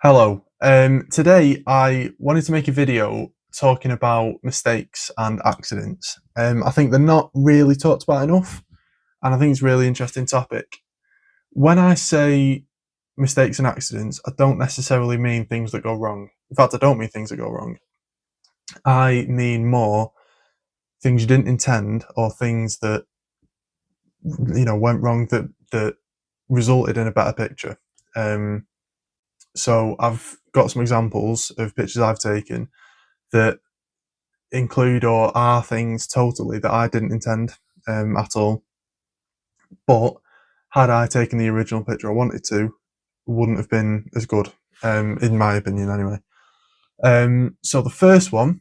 Hello. Today I wanted to make a video talking about mistakes and accidents. I think they're not really talked about enough, and I think it's a really interesting topic. When I say mistakes and accidents, I don't necessarily mean things that go wrong. In fact, I don't mean things that go wrong. I mean more things you didn't intend or things that went wrong that resulted in a better picture. So I've got some examples of pictures I've taken that include or are things totally that I didn't intend at all. But had I taken the original picture I wanted to, wouldn't have been as good, in my opinion, anyway. So the first one,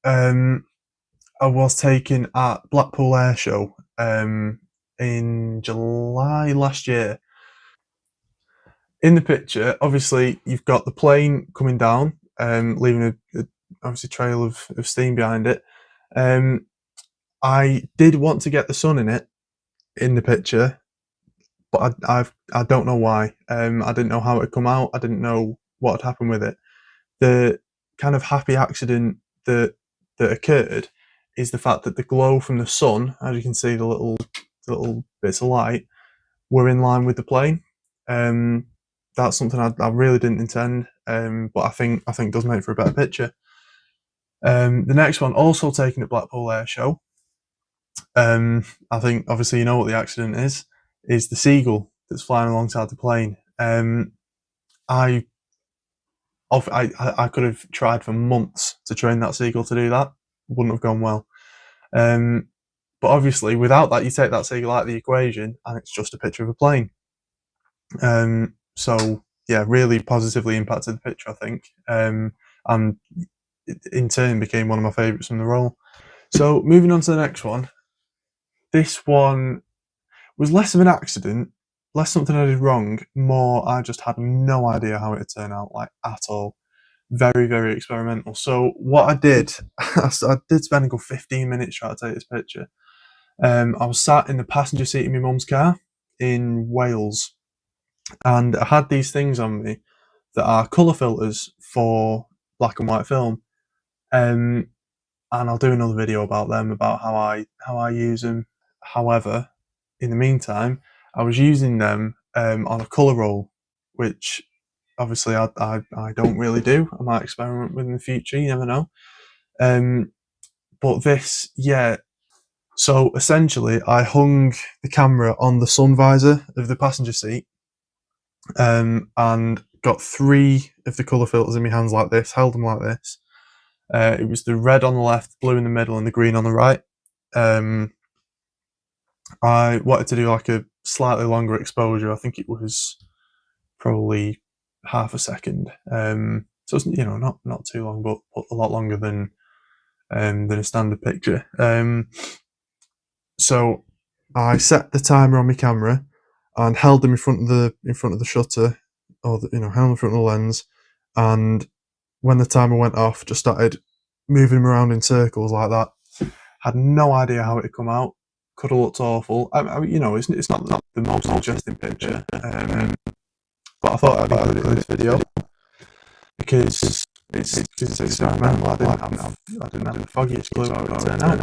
I was taken at Blackpool Air Show in July last year. In the picture, obviously, you've got the plane coming down, leaving a obviously trail of steam behind it. I did want to get the sun in it in the picture, but I don't know why. I didn't know how it would come out. I didn't know what had happened with it. The kind of happy accident that occurred is the fact that the glow from the sun, as you can see, the little bits of light, were in line with the plane. That's something I really didn't intend, but I think does make for a better picture. The next one, also taken at Blackpool Air Show. I think obviously you know what the accident is the seagull that's flying alongside the plane. I could have tried for months to train that seagull to do that. Wouldn't have gone well. But obviously, without that, you take that seagull out of the equation, and it's just a picture of a plane. So yeah, really positively impacted the picture, I think, and in turn became one of my favourites from the role. So moving on to the next one. This one was less of an accident, less something I did wrong, more I just had no idea how it would turn out, like at all. Very, very experimental. So what I did, I did spend a good 15 minutes trying to take this picture. I was sat in the passenger seat of my mum's car in Wales, and I had these things on me that are colour filters for black and white film. And I'll do another video about them, about how I use them. However, in the meantime, I was using them on a colour roll, which obviously I don't really do. I might experiment with in the future. You never know. But this, yeah. So essentially, I hung the camera on the sun visor of the passenger seat, and got 3 of the colour filters in my hands like this. Held them like this. It was the red on the left, blue in the middle, and the green on the right. I wanted to do like a slightly longer exposure. I think it was probably half a second. So it's not too long, but a lot longer than a standard picture. So I set the timer on my camera and held them in front of the shutter, or held in front of the lens, and when the timer went off, just started moving them around in circles like that. Had no idea how it would come out. Could have looked awful. It's not the most interesting picture, but I thought I'd include it in this video because it's experimental. I didn't have the foggiest clue how it would turn out.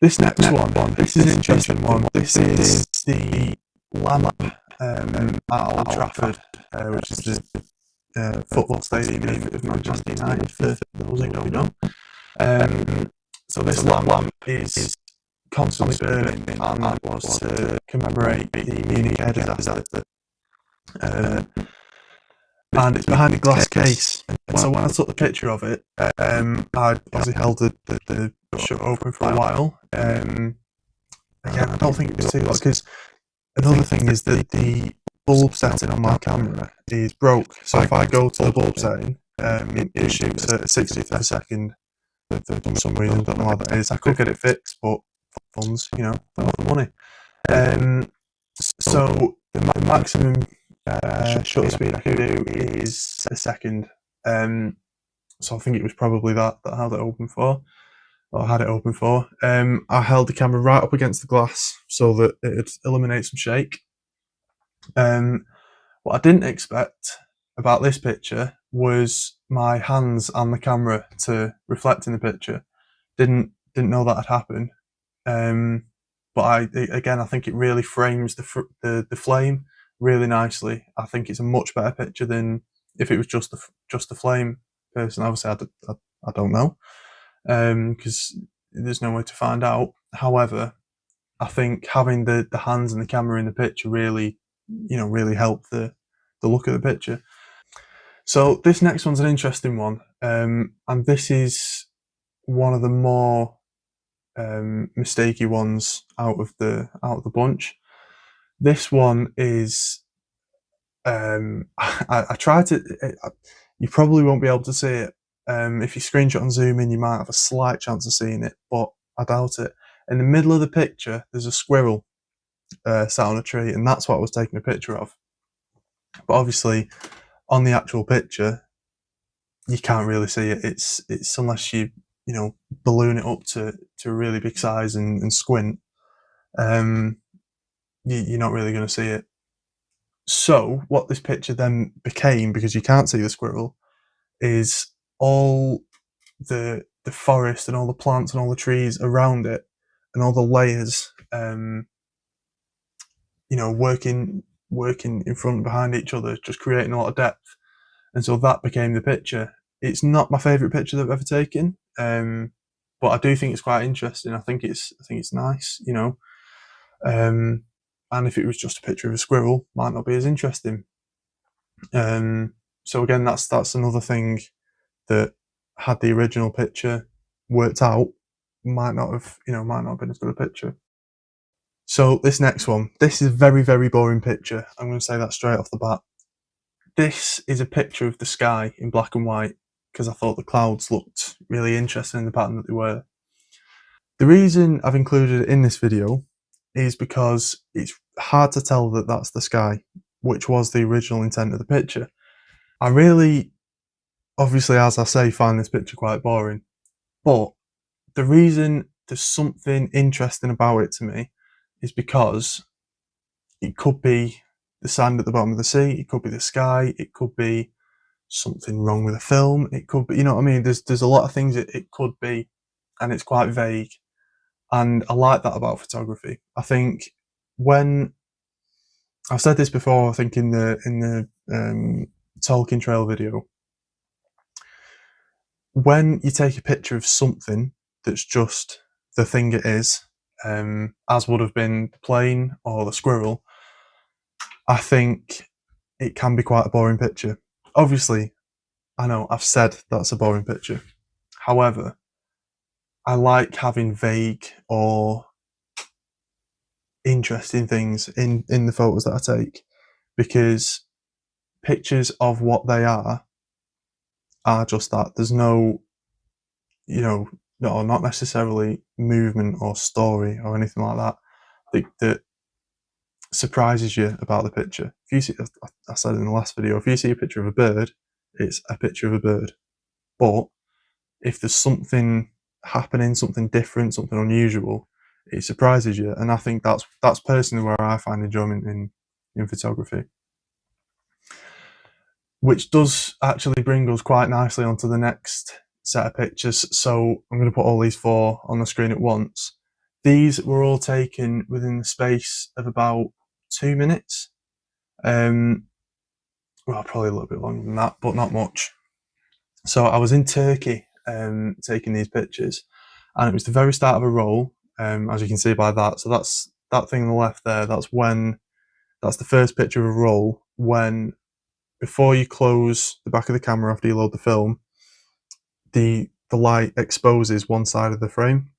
This next one, this is an interesting one. This is the lamp at Old Trafford, which is the football stadium of Manchester United, for those who don't know. So this lamp is constantly burning, and that was to commemorate the Munich air disaster. And it's behind a glass case. And so when I took the picture of it, I obviously held the shutter open for a while. Again, I don't think it was too long, because another thing is that the bulb setting on my camera is broke. So if I go to the bulb setting, it shoots at a 60th of a second for some reason. I don't know how that is. I could get it fixed, but funds, don't have the money. So the maximum shutter speed I can do is a second. So I think it was probably that I held it open for, or had it open for. I held the camera right up against the glass so that it would eliminate some shake. What I didn't expect about this picture was my hands and the camera to reflect in the picture. Didn't know that had happened. But I think it really frames the flame really nicely. I think it's a much better picture than if it was just the flame. Personally, obviously, I don't know, because there's no way to find out. However, I think having the hands and the camera in the picture really, really helped the look of the picture. So this next one's an interesting one, and this is one of the more mistakey ones out of the bunch. This one is I tried to. You probably won't be able to see it. If you screenshot and zoom in, you might have a slight chance of seeing it, but I doubt it. In the middle of the picture, there's a squirrel sat on a tree, and that's what I was taking a picture of. But obviously, on the actual picture, you can't really see it. It's unless you balloon it up to a really big size and squint, you're not really going to see it. So what this picture then became, because you can't see the squirrel, is all the forest and all the plants and all the trees around it and all the layers, working in front and behind each other, just creating a lot of depth. And so that became the picture. It's not my favourite picture that I've ever taken, but I do think it's quite interesting. I think it's nice, and if it was just a picture of a squirrel, might not be as interesting. So again, that's another thing that, had the original picture worked out, might not have been as good a picture. So this next one, this is a very, very boring picture. I'm going to say that straight off the bat. This is a picture of the sky in black and white, because I thought the clouds looked really interesting in the pattern that they were. The reason I've included it in this video is because it's hard to tell that that's the sky, which was the original intent of the picture. I really, obviously, as I say, find this picture quite boring, but the reason there's something interesting about it to me is because it could be the sand at the bottom of the sea, it could be the sky, it could be something wrong with the film, it could be, you know what I mean? There's a lot of things it could be, and it's quite vague. And I like that about photography. I think when I've said this before, I think in the Tolkien Trail video, when you take a picture of something that's just the thing it is, as would have been the plane or the squirrel, I think it can be quite a boring picture. Obviously, I know I've said that's a boring picture. However, I like having vague or interesting things in the photos that I take, because pictures of what they are just that. There's no, not necessarily movement or story or anything like that that surprises you about the picture. If you see, I said in the last video, if you see a picture of a bird, it's a picture of a bird. But if there's something happening, something different, something unusual, it surprises you. And I think that's personally where I find enjoyment in photography. Which does actually bring us quite nicely onto the next set of pictures. So I'm going to put all these 4 on the screen at once. These were all taken within the space of about 2 minutes. Well, probably a little bit longer than that, but not much. So I was in Turkey taking these pictures, and it was the very start of a roll, as you can see by that. So that's that thing on the left there. That's the first picture of a roll when, before you close the back of the camera after you load the film, the light exposes one side of the frame,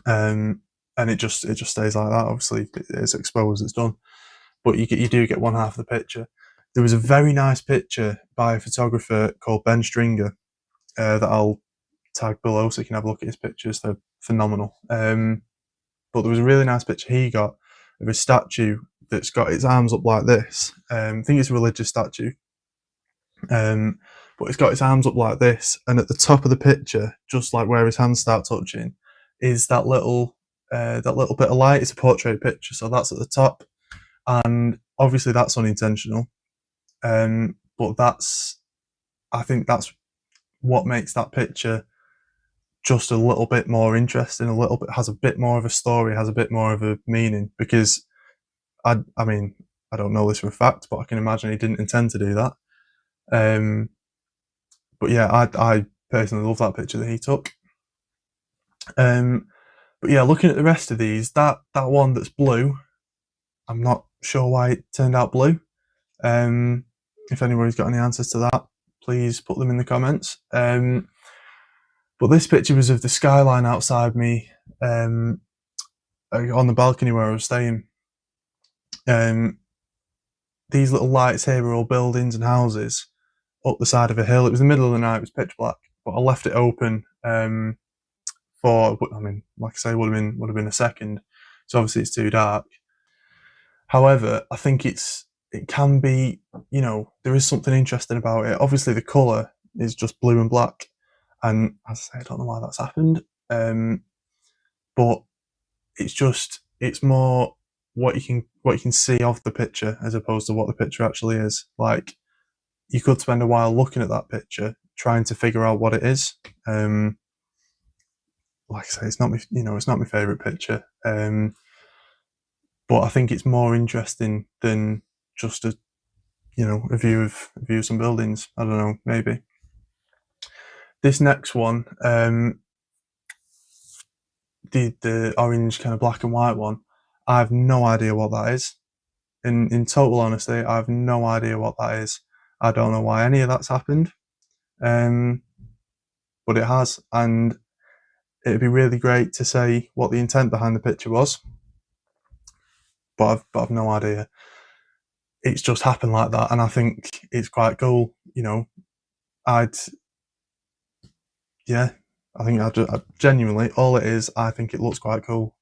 and it just stays like that. Obviously, it's exposed, it's done, but you do get one half of the picture. There was a very nice picture by a photographer called Ben Stringer that I'll tag below so you can have a look at his pictures. They're phenomenal. But there was a really nice picture he got of a statue that's got its arms up like this. I think it's a religious statue. But it's got its arms up like this, and at the top of the picture, just like where his hands start touching, is that little bit of light. It's a portrait picture, so that's at the top, and obviously that's unintentional, but I think that's what makes that picture just a little bit more interesting, has a bit more of a story, has a bit more of a meaning, because I mean, I don't know this for a fact, but I can imagine he didn't intend to do that. But yeah, I personally love that picture that he took. But yeah, looking at the rest of these, that one that's blue, I'm not sure why it turned out blue. If anybody's got any answers to that, please put them in the comments. But this picture was of the skyline outside me, on the balcony where I was staying. These little lights here were all buildings and houses up the side of a hill. It was the middle of the night, it was pitch black, but I left it open for, I mean, like I say, would have been a second. So obviously it's too dark. However, I think it can be, you know, there is something interesting about it. Obviously the colour is just blue and black, and as I say, I don't know why that's happened. But it's more what you can see of the picture as opposed to what the picture actually is. Like, you could spend a while looking at that picture trying to figure out what it is. Like I say, it's not my favourite picture. But I think it's more interesting than just a view of some buildings. I don't know, maybe. This next one, the orange kind of black and white one, I have no idea what that is. In total honesty, I have no idea what that is. I don't know why any of that's happened, but it has, and it'd be really great to say what the intent behind the picture was, but I've no idea. It's just happened like that, and I think it's quite cool. You know, I genuinely, all it is, I think it looks quite cool.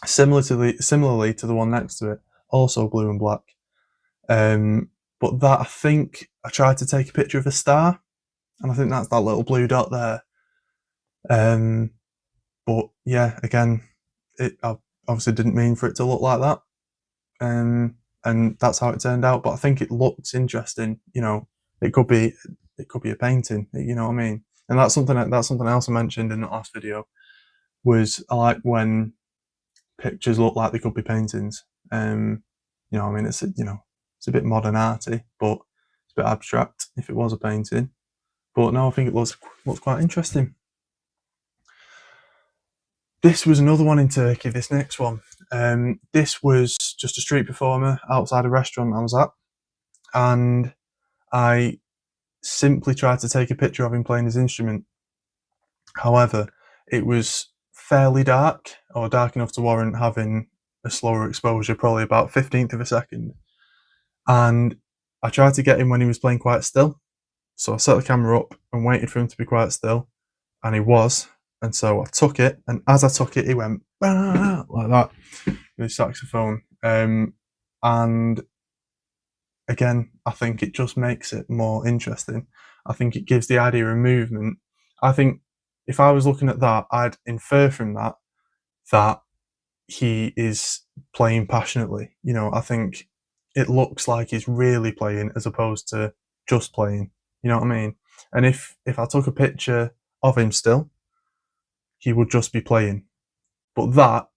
Similarly to the one next to it, also blue and black. But that, I think I tried to take a picture of a star, and I think that's that little blue dot there. But yeah, again, I obviously didn't mean for it to look like that. And that's how it turned out. But I think it looks interesting. You know, it could be a painting. You know what I mean? And that's something else I mentioned in the last video. Was I like when pictures look like they could be paintings. You know, I mean, it's a bit modern arty, but it's a bit abstract if it was a painting. But no, I think it looks quite interesting. This was another one in Turkey, this next one. This was just a street performer outside a restaurant I was at, and I simply tried to take a picture of him playing his instrument. However, it was fairly dark, or dark enough to warrant having a slower exposure, probably about 15th of a second. And I tried to get him when he was playing quite still. So I set the camera up and waited for him to be quite still, and he was. And so I took it, and as I took it, he went like that with his saxophone. And again, I think it just makes it more interesting. I think it gives the idea of movement. I think if I was looking at that, I'd infer from that he is playing passionately. You know, I think it looks like he's really playing as opposed to just playing. You know what I mean? And if I took a picture of him still, he would just be playing. But that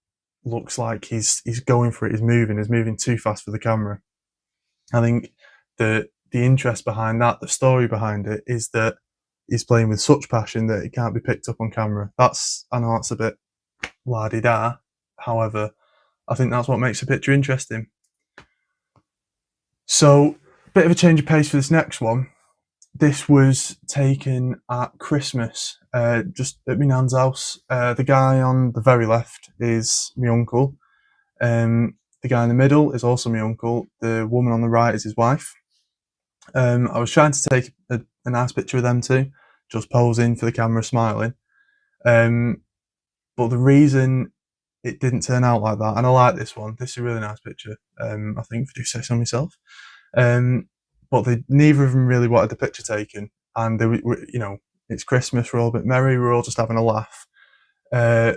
looks like he's going for it, he's moving too fast for the camera. I think the interest behind that, the story behind it, is that he's playing with such passion that it can't be picked up on camera. I know that's a bit la-di-da. However, I think that's what makes a picture interesting. So, bit of a change of pace for this next one. This was taken at Christmas, just at my nan's house. The guy on the very left is my uncle. The guy in the middle is also my uncle. The woman on the right is his wife. I was trying to take a nice picture of them two, just posing for the camera, smiling. But the reason it didn't turn out like that, and I like this one. This is a really nice picture. I think, if I do say so myself. But neither of them really wanted the picture taken, and they were, you know, it's Christmas, we're all a bit merry, we're all just having a laugh. My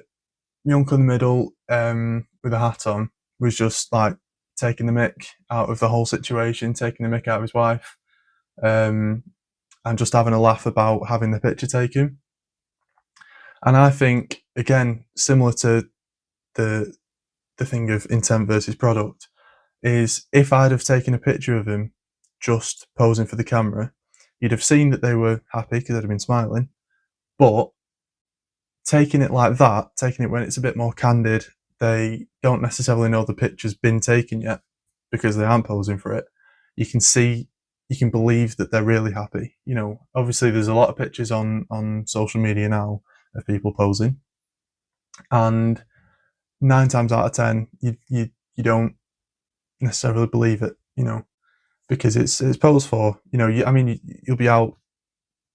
uncle in the middle, with a hat on, was just like taking the mick out of the whole situation, taking the mick out of his wife, and just having a laugh about having the picture taken. And I think, again, similar to the thing of intent versus product, is if I'd have taken a picture of him just posing for the camera, you'd have seen that they were happy because they'd have been smiling. But taking it like that, taking it when it's a bit more candid, they don't necessarily know the picture's been taken yet because they aren't posing for it. You can see, you can believe that they're really happy. You know, obviously there's a lot of pictures on social media now of people posing, and 9 times out of 10, you don't necessarily believe it, you know, because it's posed for. You know, you'll be out,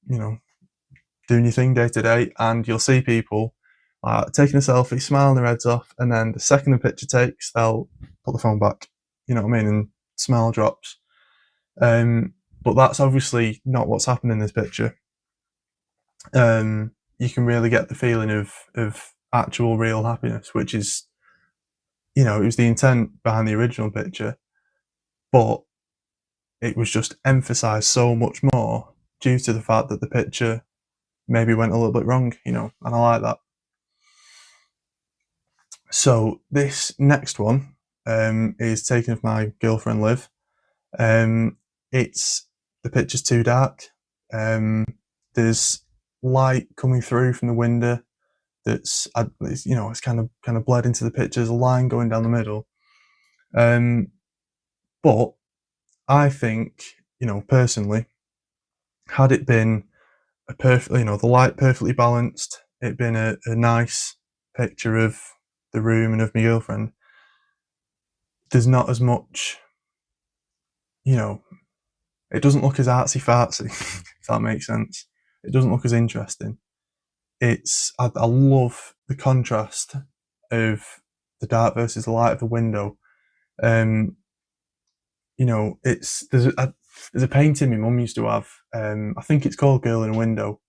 you know, doing your thing day to day, and you'll see people taking a selfie, smiling their heads off, and then the second the picture takes, they'll put the phone back. You know what I mean? And smile drops. But that's obviously not what's happened in this picture. You can really get the feeling of actual real happiness, which is, you know, it was the intent behind the original picture, but it was just emphasised so much more due to the fact that the picture maybe went a little bit wrong, you know, and I like that. So this next one is taken of my girlfriend Liv. It's, the picture's too dark. There's light coming through from the window that's, you know, it's kind of bled into the picture. There's a line going down the middle. But I think, you know, personally, had it been a perfect, you know, the light perfectly balanced, it'd been a nice picture of the room and of my girlfriend, there's not as much, you know, it doesn't look as artsy fartsy, if that makes sense. It doesn't look as interesting. I love the contrast of the dark versus the light of the window. You know, there's a painting my mum used to have. I think it's called Girl in a Window,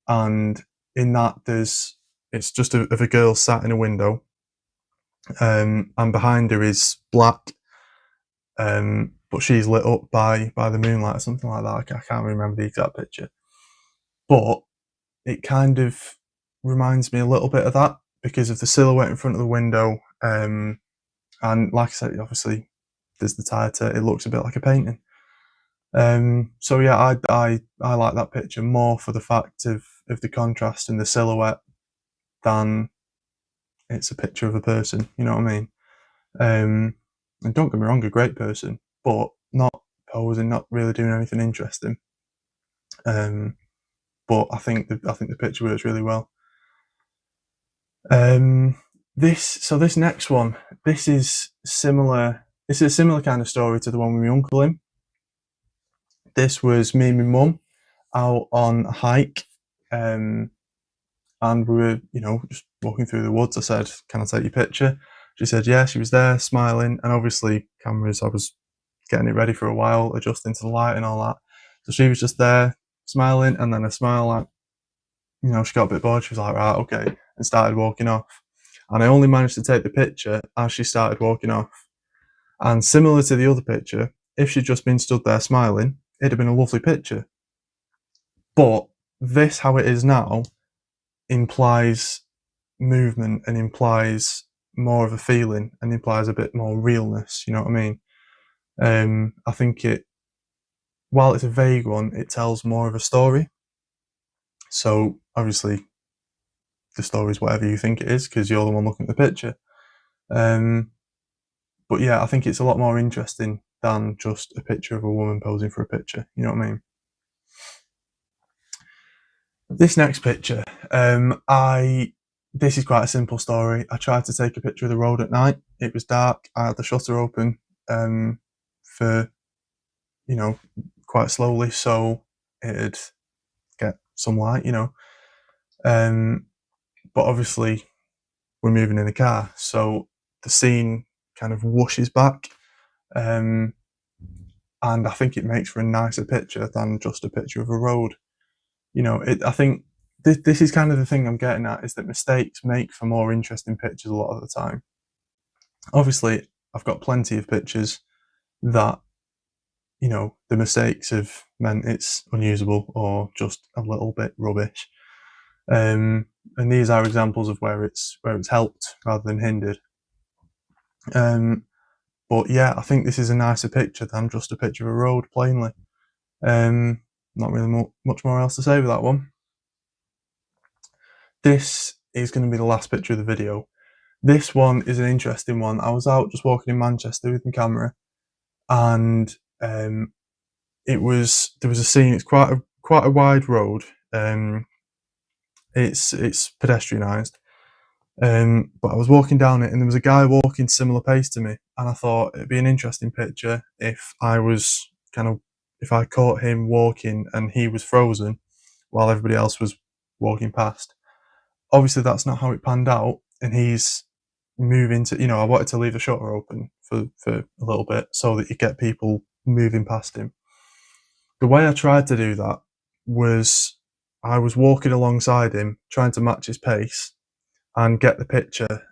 and in that it's just of a girl sat in a window, and behind her is black, but she's lit up by the moonlight or something like that. I can't remember the exact picture, but it kind of reminds me a little bit of that because of the silhouette in front of the window, and like I said, obviously there's the title. It looks a bit like a painting. So yeah, I like that picture more for the fact of the contrast and the silhouette than it's a picture of a person. You know what I mean? And don't get me wrong, a great person, but not posing, not really doing anything interesting. But I think the picture works really well. This next one, this is similar. This is a similar kind of story to the one with my uncle in. This was me and my mum out on a hike, and we were, you know, just walking through the woods. I said, "Can I take your picture?" She said, "Yeah." She was there, smiling, and obviously cameras. I was getting it ready for a while, adjusting to the light and all that. So she was just there, smiling, and then a smile, like, you know, she got a bit bored. She was like, "Right, okay," and started walking off. And I only managed to take the picture as she started walking off. And similar to the other picture, if she'd just been stood there smiling, it'd have been a lovely picture. But this, how it is now, implies movement and implies more of a feeling and implies a bit more realness. You know what I mean? I think while it's a vague one, it tells more of a story. So obviously, the story is whatever you think it is because you're the one looking at the picture. But yeah, I think it's a lot more interesting than just a picture of a woman posing for a picture. You know what I mean? This next picture, this is quite a simple story. I tried to take a picture of the road at night. It was dark. I had the shutter open for, you know, quite slowly, so it'd get some light, you know. But obviously, we're moving in a car, so the scene kind of whooshes back, and I think it makes for a nicer picture than just a picture of a road. You know, I think this is kind of the thing I'm getting at, is that mistakes make for more interesting pictures a lot of the time. Obviously, I've got plenty of pictures that, you know, the mistakes have meant it's unusable or just a little bit rubbish. And these are examples of where it's helped rather than hindered. But yeah, I think this is a nicer picture than just a picture of a road, plainly. Not really much more else to say with that one. This is going to be the last picture of the video. This one is an interesting one. I was out just walking in Manchester with my camera, and there was a scene. It's quite a wide road. It's pedestrianised. But I was walking down it, and there was a guy walking similar pace to me, and I thought it'd be an interesting picture if I caught him walking and he was frozen while everybody else was walking past. Obviously, that's not how it panned out, and he's moving to, I wanted to leave the shutter open for a little bit so that you get people moving past him. The way I tried to do that was I was walking alongside him, trying to match his pace and get the picture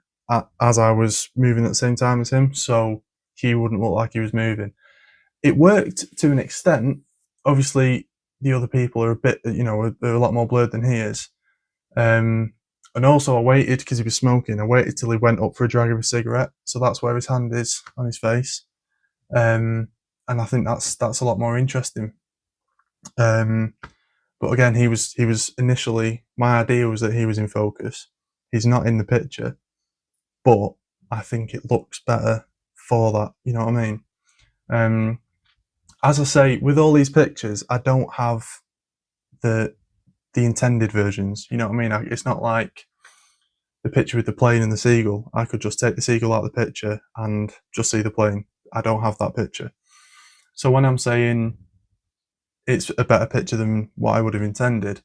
as I was moving at the same time as him, so he wouldn't look like he was moving. It worked to an extent. Obviously, the other people are a bit, they're a lot more blurred than he is. And also I waited, because he was smoking, I waited till he went up for a drag of a cigarette, so that's where his hand is on his face. And I think that's a lot more interesting. But again, he was initially, my idea was that he was in focus. He's not in the picture, but I think it looks better for that, you know what I mean? As I say, with all these pictures, I don't have the intended versions, you know what I mean? It's not like the picture with the plane and the seagull. I could just take the seagull out of the picture and just see the plane. I don't have that picture. So when I'm saying it's a better picture than what I would have intended,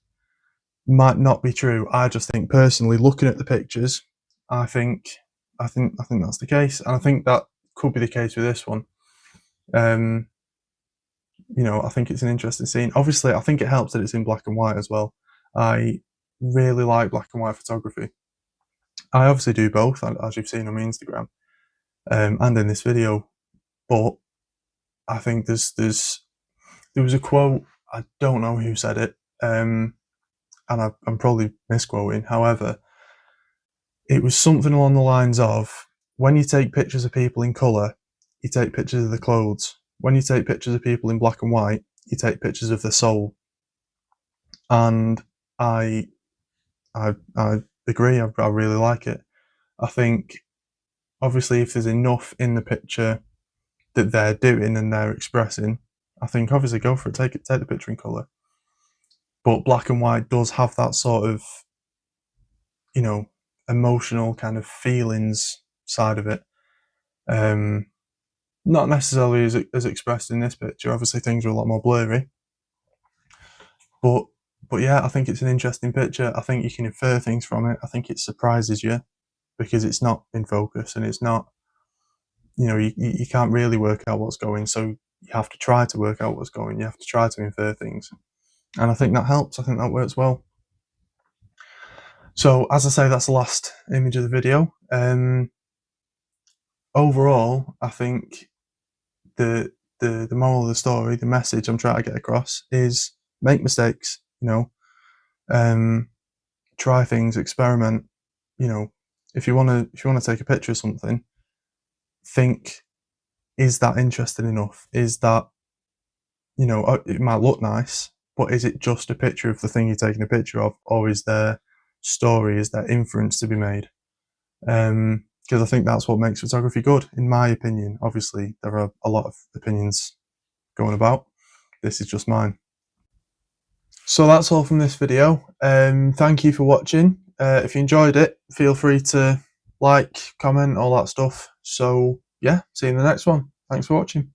might not be true. I just think personally, looking at the pictures, I think that's the case, and I think that could be the case with this one. I think it's an interesting scene. Obviously, I think it helps that it's in black and white as well. I really like black and white photography. I obviously do both, as you've seen on my Instagram, and in this video. But I think there was a quote, I don't know who said it, and I'm probably misquoting. However, it was something along the lines of, when you take pictures of people in colour, you take pictures of the clothes. When you take pictures of people in black and white, you take pictures of the soul. And I agree. I really like it. I think, obviously, if there's enough in the picture that they're doing and they're expressing, I think obviously go for it. Take the picture in colour. But black and white does have that sort of, emotional kind of feelings side of it. Not necessarily as expressed in this picture. Obviously, things are a lot more blurry. But yeah, I think it's an interesting picture. I think you can infer things from it. I think it surprises you because it's not in focus, and it's not, you can't really work out what's going. So you have to try to work out what's going. You have to try to infer things. And I think that helps. I think that works well. So, as I say, that's the last image of the video. Overall, I think the moral of the story, the message I'm trying to get across is make mistakes, try things, experiment. If you want to take a picture of something, think, is that interesting enough? Is that, it might look nice, but is it just a picture of the thing you're taking a picture of, or is there story, is there inference to be made? Because I think that's what makes photography good, in my opinion. Obviously, there are a lot of opinions going about. This is just mine. So that's all from this video. Thank you for watching. If you enjoyed it, feel free to like, comment, all that stuff. So yeah, see you in the next one. Thanks for watching.